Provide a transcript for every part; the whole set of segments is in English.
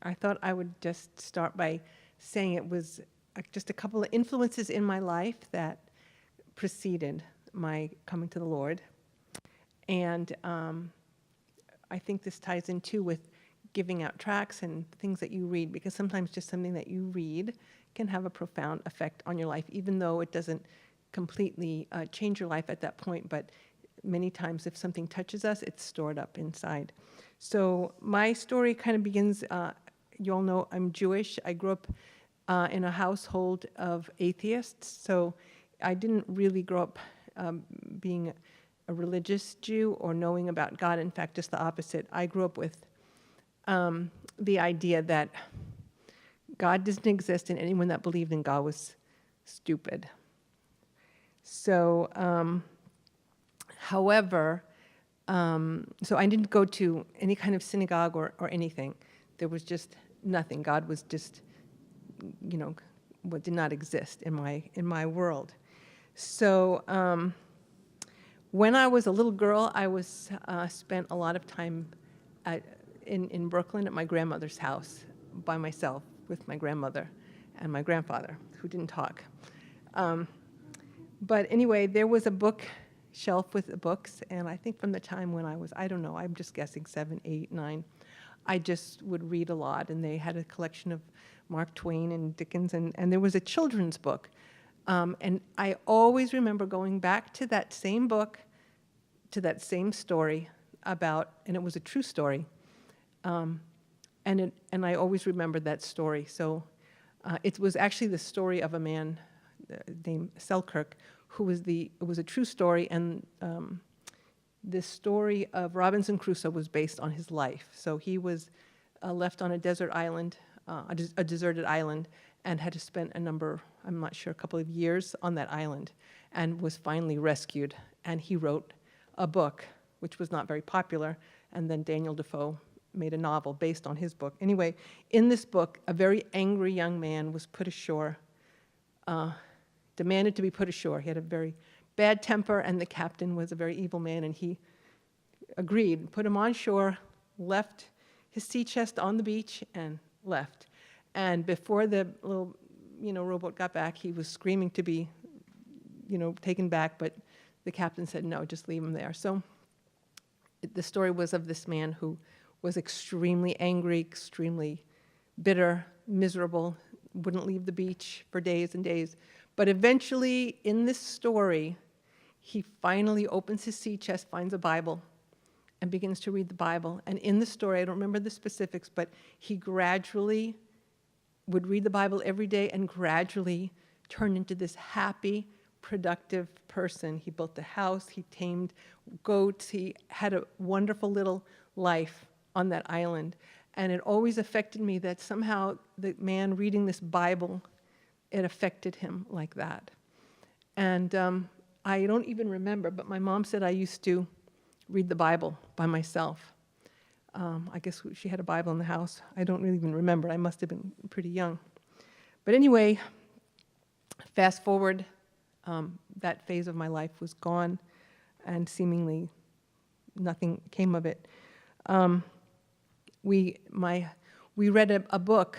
I thought I would just start by saying it was just a couple of influences in my life that preceded my coming to the Lord. And I think this ties in too with giving out tracts and things that you read, because sometimes just something that you read can have a profound effect on your life, even though it doesn't completely change your life at that point. But many times if something touches us, it's stored up inside. So my story kind of begins, you all know I'm Jewish. I grew up in a household of atheists, so I didn't really grow up being a religious Jew or knowing about God. In fact, just the opposite. I grew up with the idea that God doesn't exist, and anyone that believed in God was stupid. So, however, so I didn't go to any kind of synagogue or anything. There was just nothing. God was just, what did not exist in my world. So when I was a little girl, I was spent a lot of time in Brooklyn at my grandmother's house by myself with my grandmother and my grandfather, who didn't talk. But anyway, there was a bookshelf with the books, and I think from the time when I was, I don't know, I'm just guessing 7, 8, 9, I just would read a lot, and they had a collection of Mark Twain and Dickens, and there was a children's book. And I always remember going back to that same book, to that same story about, and it was a true story, and I always remembered that story. So it was actually the story of a man named Selkirk, it was a true story, and this story of Robinson Crusoe was based on his life. So he was left on a desert island, a deserted island, and had to spend I'm not sure, a couple of years on that island, and was finally rescued. And he wrote a book, which was not very popular, and then Daniel Defoe made a novel based on his book. Anyway, in this book, a very angry young man was put ashore, demanded to be put ashore. He had a very bad temper, and the captain was a very evil man, and he agreed, put him on shore, left his sea chest on the beach, and left. And before the little, rowboat got back, he was screaming to be, taken back, but the captain said, no, just leave him there. So the story was of this man who was extremely angry, extremely bitter, miserable, wouldn't leave the beach for days and days. But eventually, in this story, he finally opens his sea chest, finds a Bible, and begins to read the Bible. And in the story, I don't remember the specifics, but he gradually would read the Bible every day and gradually turned into this happy, productive person. He built a house, he tamed goats, he had a wonderful little life on that island. And it always affected me that somehow the man reading this Bible, it affected him like that. And I don't even remember, but my mom said I used to read the Bible by myself. I guess she had a Bible in the house. I don't really even remember. I must have been pretty young. But anyway, fast forward, that phase of my life was gone, and seemingly nothing came of it. We read a book.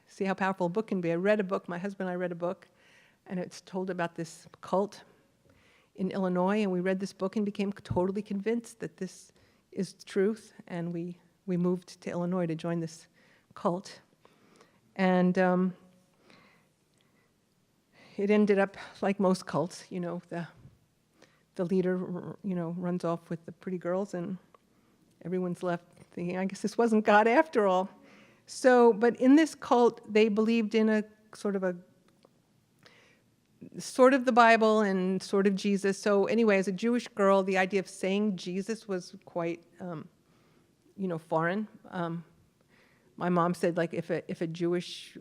See how powerful a book can be. I read a book. My husband and I read a book, and it's told about this cult in Illinois, and we read this book and became totally convinced that this is truth, and we moved to Illinois to join this cult. And it ended up like most cults, the leader, runs off with the pretty girls, and everyone's left thinking, I guess this wasn't God after all. So, but in this cult, they believed in a sort of the Bible and sort of Jesus. So anyway, as a Jewish girl, the idea of saying Jesus was quite, foreign. My mom said, like, if a Jewish,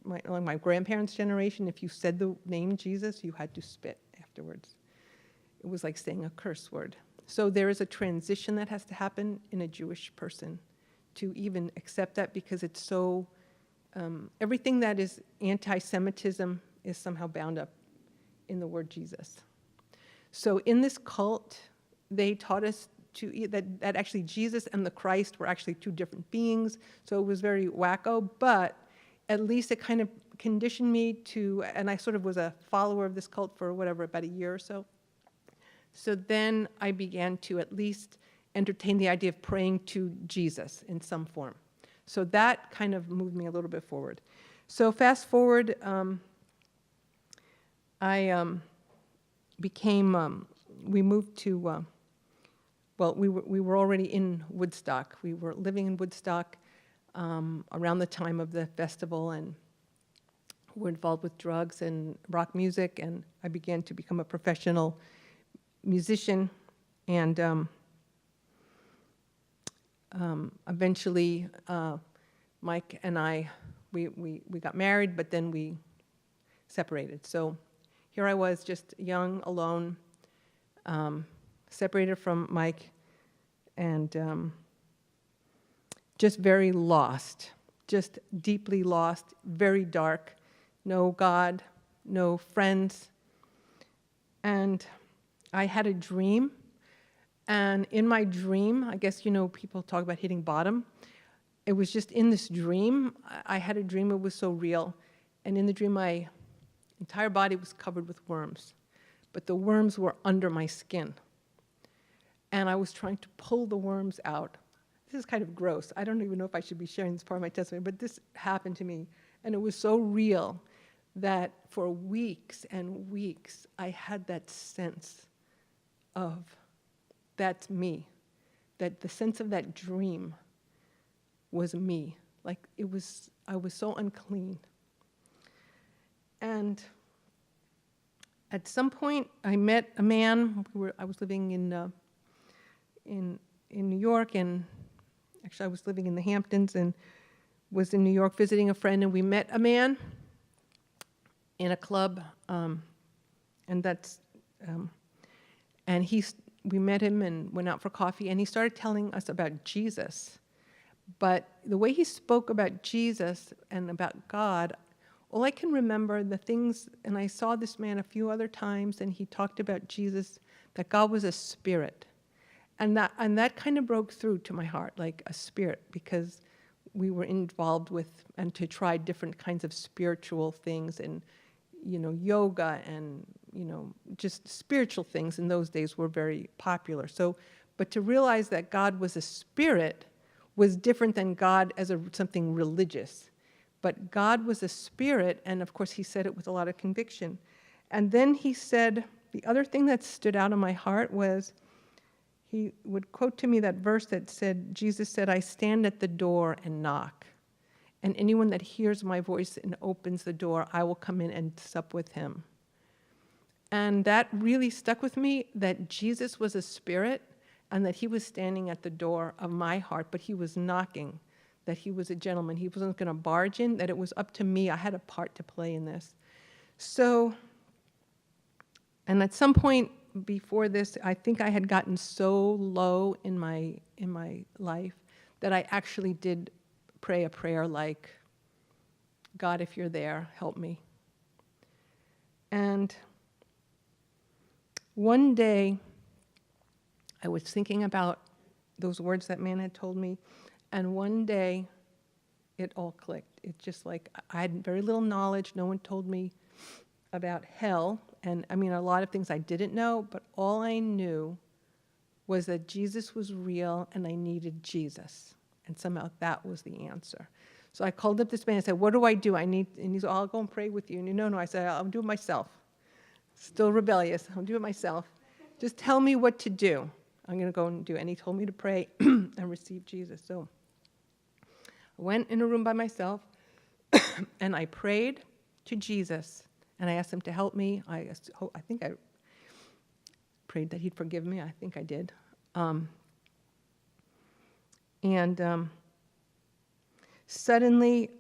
my grandparents' generation, if you said the name Jesus, you had to spit afterwards. It was like saying a curse word. So there is a transition that has to happen in a Jewish person to even accept that, because it's so, everything that is anti-Semitism is somehow bound up in the word Jesus. So in this cult, they taught us that actually Jesus and the Christ were actually two different beings. So it was very wacko, but at least it kind of conditioned me to, and I sort of was a follower of this cult for whatever, about a year or so. So then I began to at least entertain the idea of praying to Jesus in some form. So that kind of moved me a little bit forward. So fast forward, we moved to, we were already in Woodstock. We were living in Woodstock around the time of the festival, and were involved with drugs and rock music, and I began to become a professional musician, and eventually Mike and I, we got married, but then we separated. So here I was, just young, alone, separated from Mike, and just very lost, just deeply lost, very dark, no God, no friends. And I had a dream, and in my dream, I guess, people talk about hitting bottom. It was just in this dream, I had a dream, it was so real. And in the dream, my entire body was covered with worms, but the worms were under my skin. And I was trying to pull the worms out. This is kind of gross. I don't even know if I should be sharing this part of my testimony, but this happened to me. And it was so real that for weeks and weeks, I had that sense of, that's me. That the sense of that dream was me. Like I was so unclean. And at some point, I met a man. I was living in New York, and actually I was living in the Hamptons and was in New York visiting a friend, and we met a man in a club, and we met him and went out for coffee, and he started telling us about Jesus. But the way he spoke about Jesus and about God, all I can remember the things, and I saw this man a few other times, and he talked about Jesus, that God was a spirit. And that kind of broke through to my heart, like a spirit, because we were involved with, and to try different kinds of spiritual things, and, yoga, and, just spiritual things in those days were very popular. So, but to realize that God was a spirit was different than God as something religious. But God was a spirit, and of course he said it with a lot of conviction. And then he said, the other thing that stood out in my heart was, he would quote to me that verse that said, Jesus said, I stand at the door and knock. And anyone that hears my voice and opens the door, I will come in and sup with him. And that really stuck with me, that Jesus was a spirit, and that he was standing at the door of my heart, but he was knocking, that he was a gentleman. He wasn't going to barge in, that it was up to me. I had a part to play in this. So, and at some point before this, I think I had gotten so low in my life that I actually did pray a prayer like, God, if you're there, help me. And one day, I was thinking about those words that man had told me, and one day, it all clicked. It just like, I had very little knowledge. No one told me about hell. And I mean, a lot of things I didn't know, but all I knew was that Jesus was real and I needed Jesus. And somehow that was the answer. So I called up this man and said, what do I do? And he said, I'll go and pray with you. And no, I said, I'll do it myself. Still rebellious. I'll do it myself. Just tell me what to do. I'm going to go and do it. And he told me to pray and receive Jesus. So I went in a room by myself and I prayed to Jesus. And I asked him to help me. I think I prayed that he'd forgive me. I think I did. Suddenly,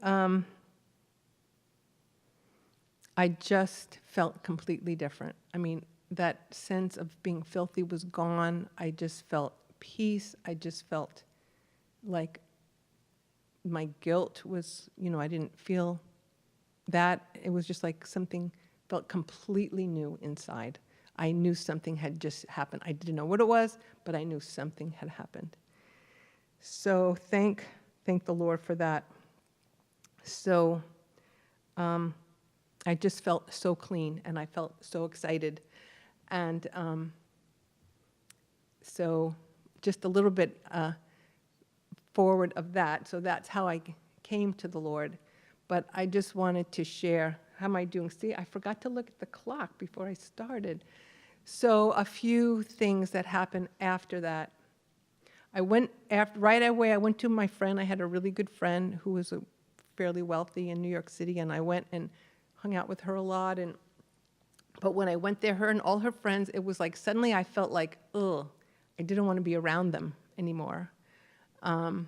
I just felt completely different. I mean, that sense of being filthy was gone. I just felt peace. I just felt like my guilt was, I didn't feel that. It was just like something felt completely new inside. I knew something had just happened. I didn't know what it was, but I knew something had happened. So thank the Lord for that. So I just felt so clean, and I felt so excited. And so just a little bit forward of that. So that's how I came to the Lord. But I just wanted to share, how am I doing? See, I forgot to look at the clock before I started. So a few things that happened after that. Right away, I went to my friend. I had a really good friend who was fairly wealthy in New York City, and I went and hung out with her a lot. But when I went there, her and all her friends, it was like suddenly I felt like, ugh, I didn't want to be around them anymore. And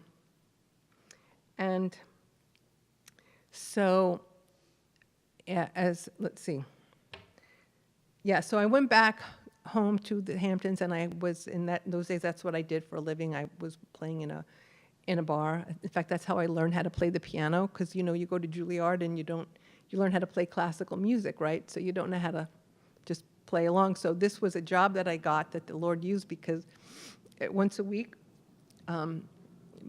so, yeah, let's see. Yeah, so I went back home to the Hamptons, and I was in those days, that's what I did for a living. I was playing in a bar. In fact, that's how I learned how to play the piano, because, you go to Juilliard and you learn how to play classical music, right? So you don't know how to just play along. So this was a job that I got that the Lord used, because once a week,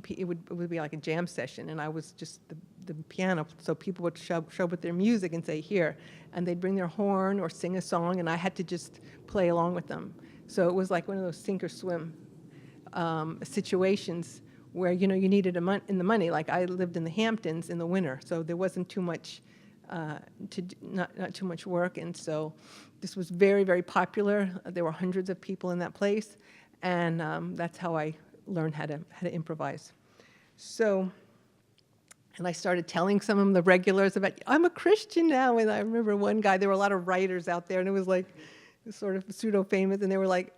it would be like a jam session, and I was just the piano, so people would show up with their music and say, here, and they'd bring their horn or sing a song, and I had to just play along with them. So it was like one of those sink or swim situations where, you needed in the money. Like, I lived in the Hamptons in the winter, so there wasn't too much, not too much work, and so this was very, very popular. There were hundreds of people in that place, and that's how I learned how to improvise. So, and I started telling some of the regulars about, I'm a Christian now. And I remember one guy, there were a lot of writers out there, and it was like sort of pseudo-famous, and they were like,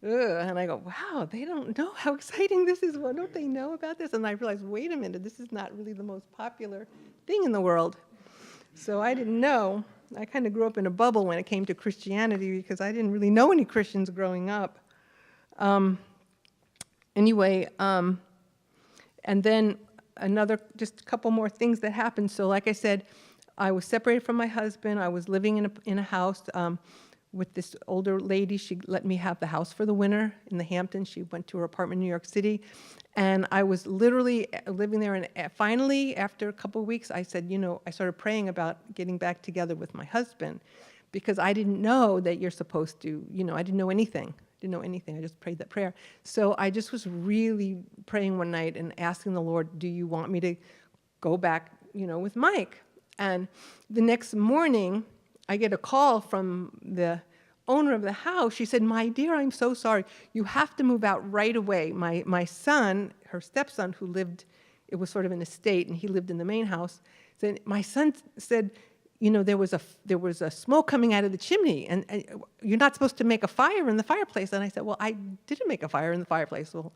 ugh. And I go, wow, they don't know how exciting this is. What don't they know about this? And I realized, wait a minute, this is not really the most popular thing in the world. So I didn't know. I kind of grew up in a bubble when it came to Christianity, because I didn't really know any Christians growing up. Anyway, and then just a couple more things that happened. So like I said, I was separated from my husband. I was living in a house with this older lady. She let me have the house for the winter in the Hamptons. She went to her apartment in New York City. And I was literally living there. And finally, after a couple of weeks, I said, I started praying about getting back together with my husband, because I didn't know that you're supposed to, I didn't know anything. I just prayed that prayer. So I just was really praying one night and asking the Lord, do you want me to go back, with Mike? And the next morning, I get a call from the owner of the house. She said, my dear, I'm so sorry. You have to move out right away. My son, her stepson, who lived, it was sort of an estate, and he lived in the main house, said, my son said, there was a smoke coming out of the chimney, and you're not supposed to make a fire in the fireplace. And I said, well, I didn't make a fire in the fireplace. Well,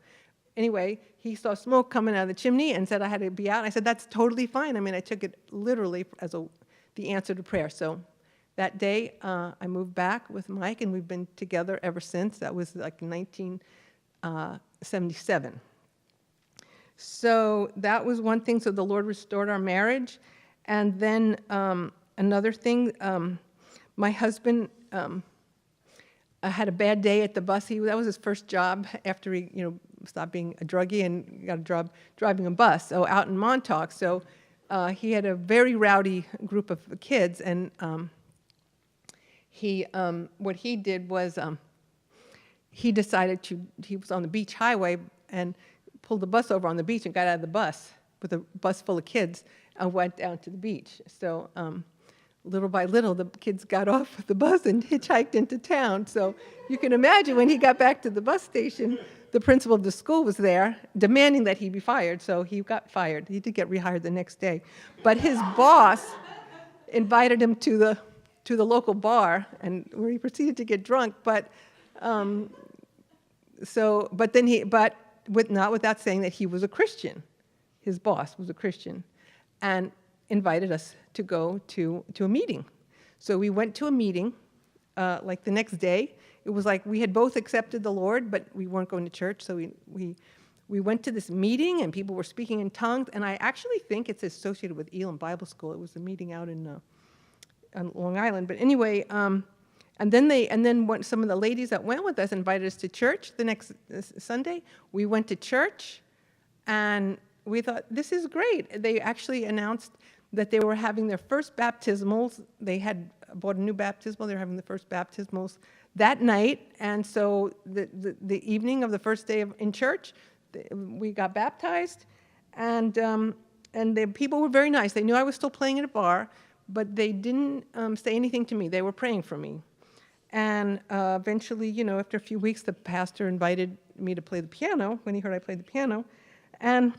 anyway, he saw smoke coming out of the chimney and said I had to be out. And I said, that's totally fine. I mean, I took it literally as the answer to prayer. So that day, I moved back with Mike, and we've been together ever since. That was like 1977. So that was one thing. So the Lord restored our marriage. And then another thing, my husband had a bad day at the bus. That was his first job after he, stopped being a druggie and got a job driving a bus. So out in Montauk. So he had a very rowdy group of kids, and what he did was he was on the beach highway and pulled the bus over on the beach and got out of the bus with a bus full of kids and went down to the beach. So little by little, the kids got off the bus and hitchhiked into town. So you can imagine when he got back to the bus station, the principal of the school was there demanding that he be fired. So he got fired. He did get rehired the next day. But his boss invited him to the local bar, and where he proceeded to get drunk. But not without saying that he was a Christian. His boss was a Christian, and invited us to go to a meeting. So we went to a meeting, like the next day. It was like we had both accepted the Lord, but we weren't going to church. So we went to this meeting, and people were speaking in tongues. And I actually think it's associated with Elam Bible School. It was a meeting out on Long Island. But anyway, and And then some of the ladies that went with us invited us to church the next Sunday. We went to church, and we thought, this is great. They actually announced that they were having their first baptismals. They had bought a new baptismal. They were having the first baptismals that night. And so the evening of the first day in church, we got baptized. And the people were very nice. They knew I was still playing at a bar, but they didn't say anything to me. They were praying for me. And eventually, after a few weeks, the pastor invited me to play the piano when he heard I played the piano. And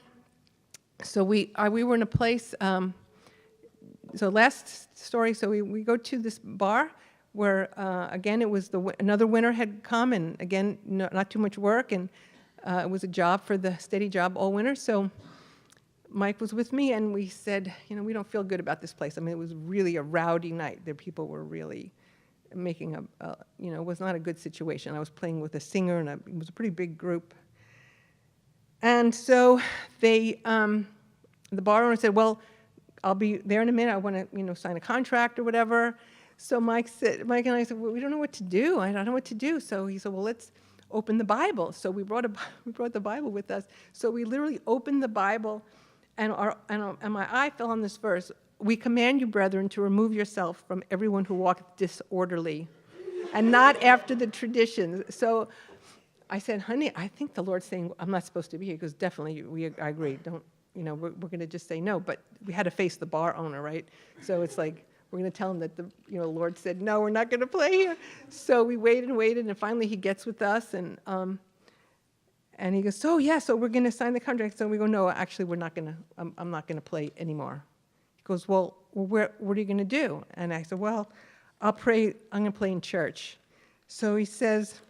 so we were in a place, so last story, so we go to this bar where, again, it was another winter had come, and again, not too much work, and it was a job for the steady job all winter. So Mike was with me, and we said, we don't feel good about this place. I mean, it was really a rowdy night. The people were really making it was not a good situation. I was playing with a singer, and it was a pretty big group. And so the bar owner said, well, I'll be there in a minute. I want to, sign a contract or whatever. So Mike and I said, well, we don't know what to do. I don't know what to do. So he said, well, let's open the Bible. So we brought the Bible with us. So we literally opened the Bible, and my eye fell on this verse. We command you, brethren, to remove yourself from everyone who walketh disorderly, and not after the traditions. So I said, honey, I think the Lord's saying I'm not supposed to be here. He goes, definitely, I agree. Don't, we're going to just say no. But we had to face the bar owner, right? So it's like, we're going to tell him that the Lord said, no, we're not going to play here. So we waited, and finally he gets with us, and he goes, so we're going to sign the contract. So we go, no, actually, we're not going to, I'm not going to play anymore. He goes, well, what are you going to do? And I said, well, I'll pray, I'm going to play in church. So he says,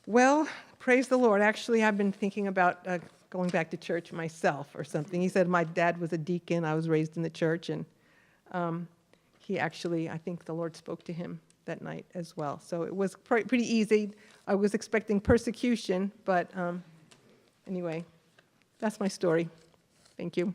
well, praise the Lord. Actually, I've been thinking about going back to church myself or something. He said, my dad was a deacon. I was raised in the church, and he actually, I think the Lord spoke to him that night as well. So it was pretty easy. I was expecting persecution, but anyway, that's my story. Thank you.